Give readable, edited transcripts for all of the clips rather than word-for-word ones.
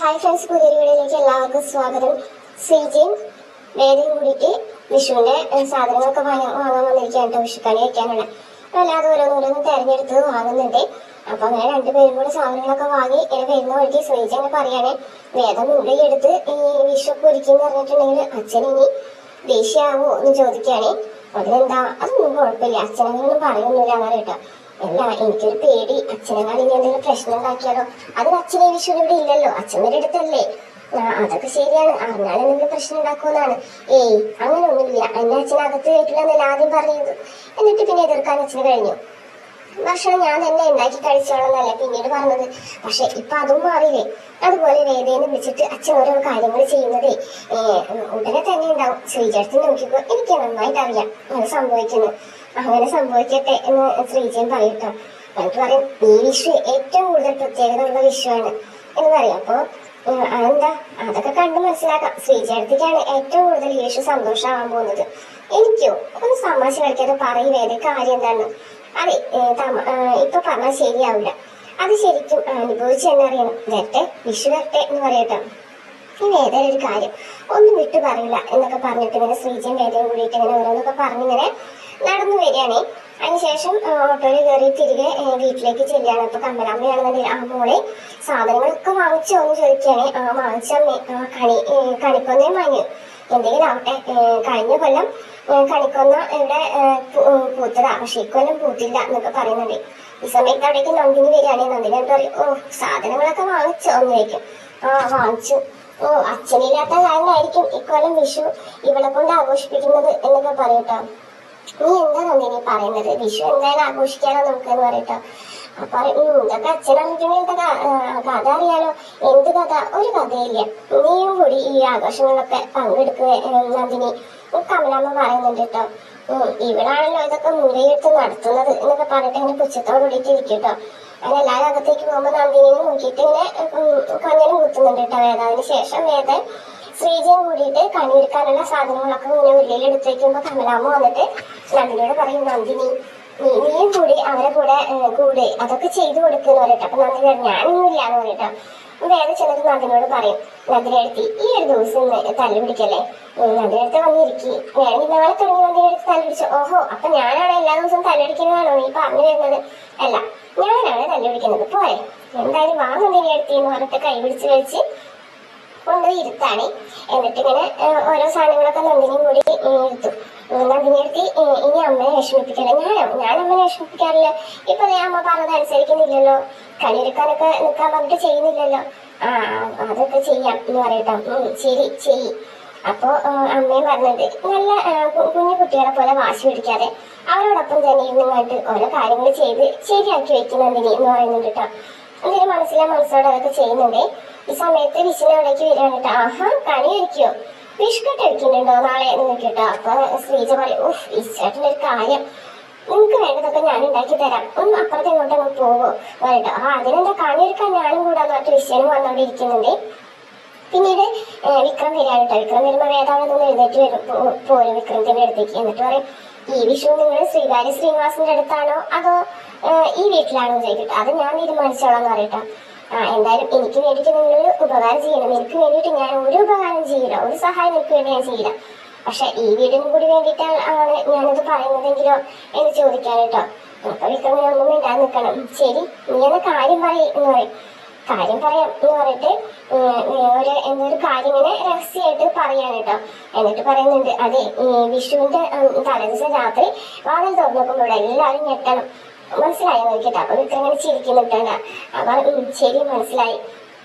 Hi friends, പുതിയൊരു വീഡിയോയിലേക്ക് എല്ലാവർക്കും സ്വാഗതം. ശ്രീജയും വേദയും കൂടിയിട്ട് വിഷുവിന്റെ സാധനങ്ങളൊക്കെ വാങ്ങാൻ വന്നിരിക്കുകയാണ് കേട്ടോ. വിഷുക്കണി വെക്കാനുള്ള അപ്പോൾ അല്ലാതെ ഓരോന്നോരോന്ന് തിരഞ്ഞെടുത്ത് വാങ്ങുന്നുണ്ട്. അപ്പൊ അങ്ങനെ രണ്ടുപേരും കൂടെ സാധനങ്ങളൊക്കെ വാങ്ങി വരുന്ന വഴിക്ക് ശ്രീജ അങ്ങനെ പറയാണ്, വേദം മുമ്പേ എടുത്ത് ഈ വിഷുവൊക്കെ ഒരുക്കിന്ന് പറഞ്ഞിട്ടുണ്ടെങ്കിൽ അച്ഛൻ ഇനി ദേഷ്യാവോ എന്ന് ചോദിക്കുകയാണ്. അതിനെന്താ, അതൊന്നും കുഴപ്പമില്ല, അച്ഛനൊന്നും പറയുന്നില്ല അങ്ങനെ കേട്ടോ. അല്ല, എനിക്കൊരു പേടി, അച്ഛനെങ്ങാനും ഇനി എന്തെങ്കിലും പ്രശ്നം ഉണ്ടാക്കിയാലോ. അതിന് അച്ഛനെ വിഷു ഇവിടെ ഇല്ലല്ലോ, അച്ഛൻ്റെ അടുത്തല്ലേ. അതൊക്കെ ശരിയാണ്, അറിഞ്ഞാൽ എന്തെങ്കിലും പ്രശ്നം ഉണ്ടാക്കുമെന്നാണ്. ഏയ് അങ്ങനെ ഒന്നുമില്ല, എന്നെ അച്ഛനകത്ത് കയറ്റില്ലെന്നല്ല ആദ്യം പറഞ്ഞത്. എന്നിട്ട് പിന്നെ എതിർക്കാൻ അച്ഛന് കഴിഞ്ഞു. ഭക്ഷണം ഞാൻ തന്നെ ഉണ്ടാക്കി കഴിച്ചോളന്നല്ലേ പിന്നീട് പറഞ്ഞത്. പക്ഷെ ഇപ്പൊ അതും മാറിയില്ലേ. അതുപോലെ വേദനെ വിളിച്ചിട്ട് അച്ഛൻ ഓരോ കാര്യങ്ങൾ ചെയ്യുന്നതേ ഉടനെ തന്നെ ഉണ്ടാവും. ശ്രീജേട്ടത്തി നോക്കിക്കോ, എനിക്ക് നന്നായിട്ട് അറിയാം അത് സംഭവിക്കുന്നു. അങ്ങനെ സംഭവിക്കട്ടെ എന്ന് ശ്രീജയൻ പറയട്ടോ. എന്നിട്ട് പറയും, ഈ വിഷു ഏറ്റവും കൂടുതൽ പ്രത്യേകത ഉള്ള വിഷുവാണ് എന്ന് പറയും. അപ്പൊ അതെന്താ, അതൊക്കെ കണ്ട് മനസ്സിലാക്കാം. ശ്രീജേട്ടത്തിക്കാണ് ഏറ്റവും കൂടുതൽ ഈ വിഷു സന്തോഷമാവാൻ പോകുന്നത്. എനിക്കോ ഒന്ന് തമാശ കളിക്കാതെ പറയും വേദ, കാര്യം എന്താണ്? അതെ, ഇപ്പൊ പറഞ്ഞാൽ ശരിയാവില്ല, അത് ശരിക്കും അനുഭവിച്ച് തന്നെ അറിയണം. വരട്ടെ, വിഷു വരട്ടെ എന്ന് പറയട്ടോ. ഈ വേദന ഒരു കാര്യം ഒന്നും വിട്ടു പറയില്ല എന്നൊക്കെ പറഞ്ഞിട്ട് ഇങ്ങനെ ശ്രീജയും വേദയും കൂടിയിട്ട് ഇങ്ങനെ ഓരോന്നൊക്കെ പറഞ്ഞിങ്ങനെ നടന്നു വരികയാണ്. അതിനുശേഷം ഓട്ടോയിൽ കയറി തിരികെ വീട്ടിലേക്ക് ചെല്ലുകയാണ്. അപ്പൊ കമലാമ്മയാണെന്നുണ്ടെങ്കിൽ ആ മോളെ സാധനങ്ങളൊക്കെ വാങ്ങിച്ചോ എന്ന് ചോദിക്കുകയാണ്. വാങ്ങിച്ചമ്മേ, കണിക്കൊന്നയും വാങ്ങി, എന്തെങ്കിലും ആവട്ടെ. കഴിഞ്ഞ കൊല്ലം കണിക്കൊന്ന ഇവിടെ പൂത്തതാ, പക്ഷെ ഇക്കൊല്ലം പൂത്തില്ല എന്നൊക്കെ പറയുന്നുണ്ട്. ഈ സമയത്ത് അവിടേക്ക് നന്ദിനി വരികയാണ്. നന്ദിനി എന്നിട്ട് പറയും, ഓ സാധനങ്ങളൊക്കെ വാങ്ങിച്ചോ എന്ന് ചോദിക്കും. വാങ്ങിച്ചു. ഓ അച്ഛനില്ലാത്ത കാരണമായിരിക്കും ഇക്കൊല്ലം വിഷു ഇവളെ കൊണ്ട് ആഘോഷിപ്പിക്കുന്നത് എന്നൊക്കെ പറയട്ടോ. നീ എന്താ നന്ദിനി പറയുന്നത്? വിഷു എന്തായാലും ആഘോഷിക്കാനോ നമുക്കെന്ന് പറയട്ടോ. അപ്പൊ ഇതൊക്കെ അച്ഛനറിഞ്ഞിട്ടുണ്ടെങ്കിൽ കഥ അറിയാലോ. എന്ത് കഥ? ഒരു കഥയില്ല. നീയും കൂടി ഈ ആഘോഷങ്ങളൊക്കെ പങ്കെടുക്കുക നന്ദിനി കമലാമ്മ പറയുന്നുണ്ട് കേട്ടോ. ഇവളാണല്ലോ ഇതൊക്കെ മുൻകൈയെടുത്ത് നടത്തുന്നത് എന്നൊക്കെ പറഞ്ഞിട്ട് ഇങ്ങനെ പുച്ഛത്തോട് കൂടിയിട്ട് ഇരിക്കും കേട്ടോ. അങ്ങനെ എല്ലാവരും അകത്തേക്ക് പോകുമ്പോൾ നന്ദിനിനെ നോക്കിയിട്ട് ഇങ്ങനെ കൊഞ്ഞനും കുത്തുന്നുണ്ട് കേട്ടോ വേദ. അതിന് ശേഷം വേദ ശ്രീജയും കൂടിയിട്ട് കണിയെടുക്കാനുള്ള സാധനങ്ങളൊക്കെ ഇങ്ങനെ ഉള്ളിലെടുത്ത് വയ്ക്കുമ്പോൾ കമലാമ്മ വന്നിട്ട് നന്ദിനിയോട് പറയും, നന്ദിനി നീയും കൂടി അവരെ കൂടെ അതൊക്കെ ചെയ്തു കൊടുക്കുന്നു പറയട്ടെ. അപ്പൊ നന്ദിനി ഞാനൊന്നുമില്ല എന്ന് പറയട്ടോ. വേദ ചെന്നിട്ട് നന്ദിനിയോട് പറയും, നന്ദിനിയെടുത്തി ഈ ഒരു ദിവസം തല്ലു പിടിക്കല്ലേ, നന്ദിനിയെടുത്ത് വന്നിരിക്കും, ഞാൻ നാളെ തുടങ്ങി നന്ദിനിയെടുത്ത് തല്ലുപിടിച്ചു. ഓഹോ, അപ്പൊ ഞാനാണ് എല്ലാ ദിവസവും തല്ലടിക്കുന്നതാണോ നീ പറഞ്ഞു വരുന്നത്? അല്ല, ഞാനാണ് തല്ലുപിടിക്കുന്നത്. പോരെ, എന്തായാലും വാ നന്ദിനിയെടുത്തി എന്ന് പറഞ്ഞിട്ട് കൈ പിടിച്ച് വെച്ച് കൊണ്ടുപോയി ഇരുത്താണ്. എന്നിട്ട് ഇങ്ങനെ ഓരോ സാധനങ്ങളൊക്കെ നന്ദിനിയും കൂടി ഇരുത്തു. നന്ദിനിയെടുത്തി ഇനി അമ്മയെ വിഷമിപ്പിക്കല. ഞാൻ അമ്മനെ വിഷമിപ്പിക്കാറില്ല. ഇപ്പൊ അമ്മ പറഞ്ഞത് അനുസരിക്കുന്നില്ലല്ലോ, കളിയെടുക്കാനൊക്കെ നിൽക്കാൻ പറഞ്ഞിട്ട് ചെയ്യുന്നില്ലല്ലോ. അതൊക്കെ ചെയ്യാം എന്ന് പറയട്ടോ. ശരി ചെയ്യ്. അപ്പോ അമ്മയും പറഞ്ഞത്, നല്ല കുഞ്ഞു കുട്ടികളെ പോലെ വാശി പിടിക്കാതെ അവരോടൊപ്പം തന്നെ ഇരുന്നിങ്ങായിട്ട് ഓരോ കാര്യങ്ങൾ ചെയ്ത് ശരിയാക്കി വെക്കും നന്ദിനി എന്ന് പറയുന്നുണ്ട് കേട്ടോ. എന്തെങ്കിലും മനസ്സിലോടെ അതൊക്കെ ചെയ്യുന്നുണ്ട്. ഈ സമയത്ത് വിഷുവിനെ അവിടേക്ക് വരികയാണ് കേട്ടോ. ആഹാ, കണി കഴിക്കോ? വിഷുക്കട്ട് കഴിക്കുന്നുണ്ടോ നാളെ എന്ന് നോക്കിട്ടോ. അപ്പൊ ശ്രീജ പറയും, ഉഫ് ഈശ്വരൻ്റെ ഒരു കാര്യം, നിങ്ങൾക്ക് വേണ്ടതൊക്കെ ഞാൻ ഉണ്ടാക്കി തരാം, ഒന്ന് അപ്പുറത്തെ ഇങ്ങോട്ടങ്ങ് പോവോ പറയട്ടോ. അതിനെന്താ, കണി എടുക്കാൻ ഞാനും കൂടാന്ന് പറഞ്ഞിട്ട് വിഷയനും വന്നോണ്ട് ഇരിക്കുന്നുണ്ട്. പിന്നീട് വിക്രം വരികയാണ് കേട്ടോ. വിക്രം വരുമ്പോ വേദാവെന്നൊന്ന് എഴുന്നേറ്റ് പോരും വിക്രമത്തിന്റെ അടുത്തേക്ക്. എന്നിട്ട് പറയും, ഈ വിഷു നിങ്ങൾ ശ്രീകാര്യ ശ്രീനിവാസിന്റെ അടുത്താണോ അതോ ഈ വീട്ടിലാണോ ചോദിക്കട്ടെ. അത് ഞാൻ തീരുമാനിച്ചോളാം എന്ന് പറയട്ടോ. എന്തായാലും എനിക്ക് വേണ്ടിയിട്ട് നിങ്ങൾ ഉപകാരം ചെയ്യണം. എനിക്ക് വേണ്ടിയിട്ട് ഞാൻ ഒരു ഉപകാരം ചെയ്യില്ല, ഒരു സഹായം എനിക്ക് വേണ്ടി ഞാൻ ചെയ്യില്ല. പക്ഷെ ഈ വീടിനും കൂടി വേണ്ടിയിട്ടാണ് ഞാനത് പറയുന്നതെങ്കിലോ എന്ന് ചോദിക്കാൻ കേട്ടോ. അപ്പൊ വിക്രമിനെ ഒന്നും മിണ്ടാൻ നിൽക്കണം. ശരി, നീ എന്ന കാര്യം എന്ന് പറയും. കാര്യം പറയാം എന്ന് പറഞ്ഞിട്ട് എന്തൊരു കാര്യം ഇങ്ങനെ രഹസ്യമായിട്ട് പറയാൻ കേട്ടോ. എന്നിട്ട് പറയുന്നുണ്ട്, അതെ വിഷുവിന്റെ തലേദിവസം രാത്രി വാതിൽ തുറന്നു നോക്കുമ്പോൾ എല്ലാവരും ഞെട്ടണം, മനസ്സിലായി നോക്കിട്ടോ. അപ്പൊ വിക്രം ഇങ്ങനെ ചിരിക്കുന്നിട്ടുണ്ട്. അപ്പൊ ശരി മനസ്സിലായി,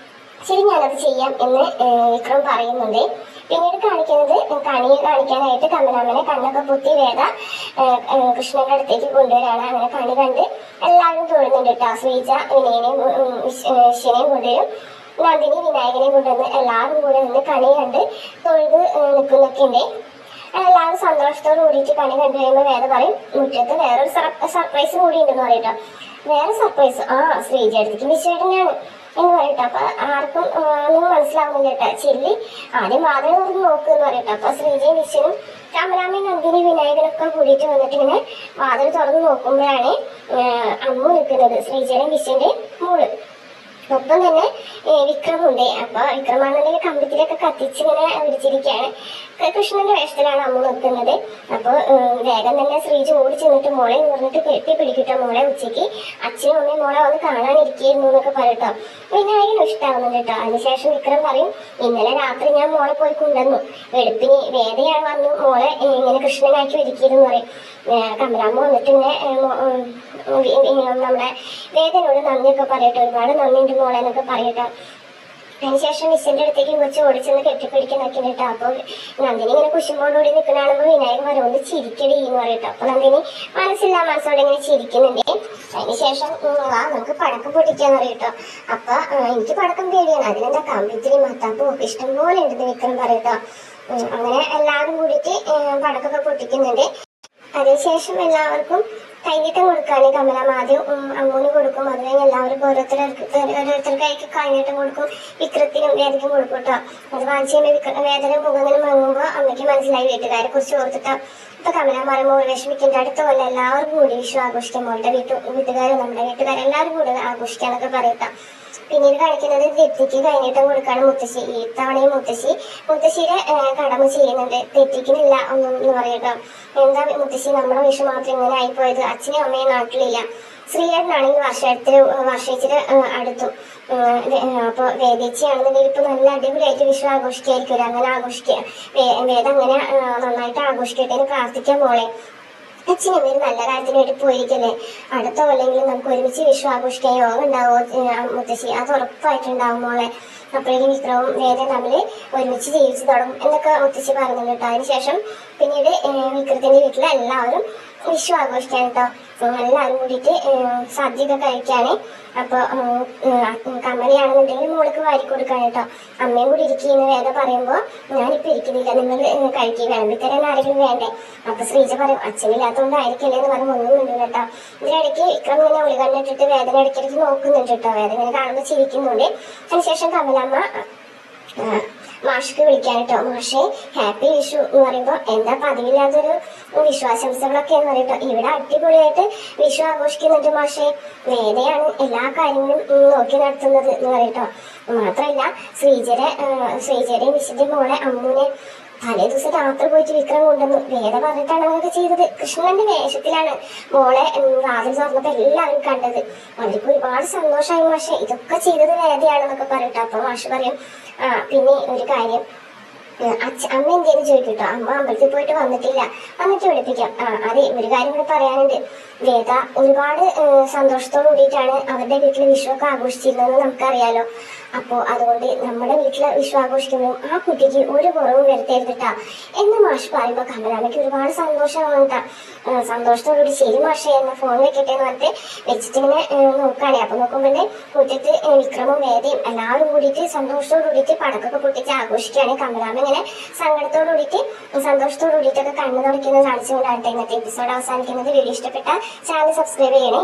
ശരി ഞാനത് ചെയ്യാം എന്ന് വിക്രം പറയുന്നുണ്ട്. പിന്നീട് കാണിക്കുന്നത് കണിയെ കാണിക്കാനായിട്ട് കമലാമ്മനെ കണ്ണൊക്കെ പൊത്തി വേദ കൃഷ്ണന്റെ അടുത്തേക്ക് കൊണ്ടുവരാണ്. അങ്ങനെ കണി കണ്ട് എല്ലാവരും തൊഴുന്നുണ്ട് കേട്ടോ. ശ്രീജ വിനയനെയും ശിവനെയും കൊണ്ടുവരും, നന്ദിനി വിനായകനെയും കൊണ്ടുവന്ന് എല്ലാവരും കൂടെ നിന്ന് കണി കണ്ട് തൊഴുത് നിൽക്കുന്നൊക്കെ ഉണ്ട്. എല്ലാവരും സന്തോഷത്തോട് കൂടിയിട്ട് കണി കണ്ടു കഴിയുമ്പോൾ വേദ പറയും, മുറ്റത്ത് വേറൊരു സർപ്രൈസ് കൂടി ഉണ്ടെന്ന് പറയട്ടോ. വേറെ സർപ്രൈസ്? ശ്രീജ അടുത്തേക്ക് വിശ്വേട്ടനാണ് എന്ന് പറയട്ടോ. അപ്പൊ ആർക്കും ഒന്നും മനസ്സിലാവുന്നില്ല കേട്ടോ. ചില്ലി ആദ്യം വാതിൽ തുറന്ന് നോക്കുമെന്ന് പറയട്ടോ. അപ്പൊ ശ്രീജയും വിശ്വനും കമലാമ്മയും നന്ദിനി വിനായകനൊക്കെ കൂടിയിട്ട് വന്നിട്ട് ഇങ്ങനെ വാതിൽ തുറന്ന് നോക്കുമ്പോഴാണ് അമ്മ നിൽക്കുന്നത്, ശ്രീജയുടെയും വിശ്വന്റെ മോള്. ഒപ്പം തന്നെ വിക്രമുണ്ട്. അപ്പൊ വിക്രമാണെന്നുണ്ടെങ്കിൽ കമ്പത്തിലൊക്കെ കത്തിച്ച് ഇങ്ങനെ വിളിച്ചിരിക്കുകയാണ്. കൃഷ്ണന്റെ വേഷത്തിലാണ് അമ്മ നിൽക്കുന്നത്. അപ്പൊ വേഗം തന്നെ ശ്രീജ ഓടി ചെന്നിട്ട് മോളെ എന്ന് പറഞ്ഞിട്ട് കെട്ടി പിടിക്കട്ടോ. മോളെ ഉച്ചയ്ക്ക് അച്ഛനും അമ്മയും മോളെ വന്ന് കാണാനിരിക്കുന്നു എന്നൊക്കെ പറയട്ടോ. വിനായകനും ഇഷ്ടാവുന്നുണ്ട് കേട്ടോ. അതിനുശേഷം വിക്രം പറയും, ഇന്നലെ രാത്രി ഞാൻ മോളെ പോയി കൊണ്ടുവന്നു, വെളുപ്പിന് വേദയാണ് വന്നു മോളെ ഇങ്ങനെ കൃഷ്ണനാക്കി ഒരുക്കിയിരുന്നു പറയും. കമലാമ്മ വന്നിട്ട് നമ്മുടെ വേദനയോട് നന്ദിയൊക്കെ പറയട്ടെ, ഒരുപാട് നന്ദിയുണ്ട് മോളെ എന്നൊക്കെ പറയട്ടോ. അതിനുശേഷം മിസ്സിന്റെ അടുത്തേക്ക് കൊച്ചു ഓടിച്ചെന്ന് കെട്ടിപ്പിടിക്കാൻ നോക്കിട്ടോ. അപ്പോൾ നന്ദിനി ഇങ്ങനെ കുശുമ്പോടുകൂടി നിൽക്കുന്നതാണെങ്കിൽ വിനായകൻ വരവൊന്ന് ചിരിക്കടി എന്ന് പറയട്ടോ. അപ്പൊ നന്ദിനി മനസ്സോടെ ഇങ്ങനെ ചിരിക്കുന്നുണ്ട്. അതിനുശേഷം നമുക്ക് പടക്കം പൊട്ടിക്കാന്ന് പറയട്ടോ. അപ്പൊ എനിക്ക് പടക്കം പേടിയാണ്, അതിനെന്താ കമ്പിത്തിരി മത്താപ്പോ ഇഷ്ടം പോലെ ഉണ്ടെന്ന് വിക്രം പറയട്ടോ. അങ്ങനെ എല്ലാവരും കൂടിയിട്ട് പടക്കൊക്കെ പൊട്ടിക്കുന്നുണ്ട്. അതിനുശേഷം എല്ലാവർക്കും കൈനീട്ടം കൊടുക്കുകയാണ്. കമലാമ്മ ആദ്യം അമ്മൂന് കൊടുക്കും, അത് കഴിഞ്ഞ് എല്ലാവർക്കും ഓരോരുത്തർക്കായിട്ട് കൈനീട്ടം കൊടുക്കും. വിക്രത്തിനും വേദനയ്ക്കും കൊടുക്കും കേട്ടോ. അത് വാങ്ങിച്ച് കഴിയുമ്പോൾ വേദന മുഖങ്ങനെ മങ്ങുമ്പോൾ അമ്മയ്ക്ക് മനസ്സിലായി വീട്ടുകാരെ കുറിച്ച് ഓർത്തിട്ടോ. ഇപ്പൊ കമലാമ്മ പറയുമ്പോൾ വിഷമിക്കേണ്ട, അടുത്ത കൊല്ലം എല്ലാവർക്കും കൂടി വിഷു ആഘോഷിക്കാം, മോളുടെ വീട്ടുകാരും നമ്മുടെ വീട്ടുകാരും എല്ലാവരും കൂടി ആഘോഷിക്കാന്നൊക്കെ പറയട്ടോ. പിന്നീട് കാണിക്കുന്നത് തെറ്റിക്ക് കൈനീട്ടം കൊടുക്കാണ് മുത്തശ്ശി. ഈ തവണയും മുത്തശ്ശിയുടെ കടമ ചെയ്യുന്നുണ്ട്. തെറ്റിക്കുന്നില്ല ഒന്നും എന്ന് പറയട്ടോ. എന്താ മുത്തശ്ശി, നമ്മുടെ വിഷു മാത്രം ഇങ്ങനെ ആയിപ്പോയത്, അച്ഛനും അമ്മയും നാട്ടിലില്ല. ശ്രീയേട്ടനാണെങ്കിൽ വർഷേച്ചിട്ട് അടുത്തു. അപ്പൊ വേദിച്ചയാണെന്നുണ്ടെങ്കിൽ ഇപ്പൊ നല്ല അടിപൊളിയായിട്ട് വിഷു ആഘോഷിക്കായിരിക്കും. അങ്ങനെ ആഘോഷിക്കുക, വേദം അങ്ങനെ നന്നായിട്ട് ആഘോഷിക്കട്ടെ എന്ന് പ്രാർത്ഥിക്കാൻ മോളെ. അച്ഛനും ഒരു നല്ല കാര്യത്തിന് വേണ്ടി പോയിരിക്കല്ലേ, അടുത്ത കൊല്ലെങ്കിലും നമുക്ക് ഒരുമിച്ച് വിഷു ആഘോഷിക്കാൻ യോഗം ഉണ്ടാവോ മുത്തശ്ശി? അത് ഉറപ്പായിട്ടുണ്ടാവും മോളെ. അപ്പോഴേക്കും വിക്രവും വേദയും തമ്മിൽ ഒരുമിച്ച് ജീവിച്ചു തുടങ്ങും എന്നൊക്കെ മുത്തശ്ശി പറയുന്നുണ്ട് കേട്ടോ. അതിനുശേഷം പിന്നീട് വിക്രത്തിന്റെ വീട്ടിൽ എല്ലാവരും വിഷു ആഘോഷിക്കാൻ കേട്ടോ. എല്ലാവരും കൂടിയിട്ട് സദ്യയൊക്കെ കഴിക്കാണ്. അപ്പൊ കമ്മലിയാണെന്നുണ്ടെങ്കിൽ മോൾക്ക് വാരി കൊടുക്കാൻ കേട്ടോ. അമ്മയും കൂടി ഇരിക്കുന്ന വേദ പറയുമ്പോ ഞാനിപ്പോ ഇരിക്കുന്നില്ല, നിങ്ങൾ കഴിക്കുക, വിളമ്പിത്തരാൻ ആരെങ്കിലും വേണ്ടേ? അപ്പൊ ശ്രീജ പറയും അച്ഛനില്ലാത്തതുകൊണ്ടായിരിക്കല്ലേ എന്ന് പറഞ്ഞ് ഒന്നും കേട്ടോ. ഇതിനിടയ്ക്ക് വിക്രം ഇങ്ങനെ ഉളി കണ്ടിട്ടിട്ട് വേദന ഇടയ്ക്കിടയ്ക്ക് നോക്കുന്നുണ്ട് കേട്ടോ. വേദന ഇങ്ങനെ കാണുമ്പോൾ ചിരിക്കുന്നുണ്ട്. അതിനുശേഷം കമലമ്മ മാഷ്ക്ക് വിളിക്കാൻ കേട്ടോ. മാഷെ ഹാപ്പി വിഷു എന്ന് പറയുമ്പോൾ എന്താ പതിവില്ലാത്തൊരു വിശ്വാസംസകളൊക്കെ എന്ന് പറയട്ടോ. ഇവിടെ അടിപൊളിയായിട്ട് വിഷു ആഘോഷിക്കുന്നുണ്ട് മാഷെ, വേദയാണ് എല്ലാ കാര്യങ്ങളും നോക്കി നടത്തുന്നത് എന്ന് പറയട്ടോ. മാത്രമല്ല ശ്രീജയുടെയും വിശുദ്ധ മോളെ അമ്മൂനെ തലേ ദിവസം രാത്രി പോയിട്ട് വിക്രം കൊണ്ടുവന്നു. വേദ പറഞ്ഞിട്ടാണ് അതൊക്കെ ചെയ്തത്. കൃഷ്ണന്റെ വേഷത്തിലാണ് മോളെ വാതിൽ തുറന്നപ്പോ എല്ലാവരും കണ്ടത്. അവർക്ക് ഒരുപാട് സന്തോഷമായി മാഷെ, ഇതൊക്കെ ചെയ്തത് വേദയാണെന്നൊക്കെ പറയട്ടോ. അപ്പൊ മാഷ് പറയും, പിന്നെ ഒരു കാര്യം, അമ്മ എന്തേലും ചോദിക്കട്ടോ, അമ്മ അമ്പലത്തിൽ പോയിട്ട് വന്നിട്ടില്ല, വന്നിട്ട് വിളിപ്പിക്കാം. അതെ, ഒരു കാര്യം കൂടെ പറയാനുണ്ട്. വേദ ഒരുപാട് സന്തോഷത്തോടു കൂടിയിട്ടാണ് അവരുടെ വീട്ടിൽ വിഷു ഒക്കെ ആഘോഷിച്ചിരുന്നതെന്ന് നമുക്കറിയാലോ. അപ്പോൾ അതുകൊണ്ട് നമ്മുടെ വീട്ടിലെ വിഷു ആഘോഷിക്കുമ്പോൾ ആ കുട്ടിക്ക് ഒരു കുറവും വരുത്തരുതിട്ടാ എന്ന് മാഷ് പറയുമ്പോൾ കമലാമ്മയ്ക്ക് ഒരുപാട് സന്തോഷമാണ് കേട്ടോ. സന്തോഷത്തോടുകൂടി ശരി മാഷെ എന്ന ഫോൺ വെക്കട്ടെ എന്ന് പറഞ്ഞിട്ട് വെച്ചിട്ടിങ്ങനെ നോക്കുകയാണെ. അപ്പൊ നോക്കുമ്പോൾ മുറ്റത്ത് വിക്രമും വേദയും എല്ലാവരും കൂടിയിട്ട് സന്തോഷത്തോടു കൂടിയിട്ട് പടക്കൊക്കെ പൊട്ടിച്ച് ആഘോഷിക്കുകയാണ്. കമലാമ്മ ഇങ്ങനെ സങ്കടത്തോടു കൂടിയിട്ട് സന്തോഷത്തോടു കൂടിയിട്ടൊക്കെ കണ്ണു തുടയ്ക്കുന്നത് കാണിച്ചുകൊണ്ടാണ് ഇന്നത്തെ എപ്പിസോഡ് അവസാനിക്കുന്നത്. വീഡിയോ ഇഷ്ടപ്പെട്ടാൽ ചാനൽ സബ്സ്ക്രൈബ് ചെയ്യണേ.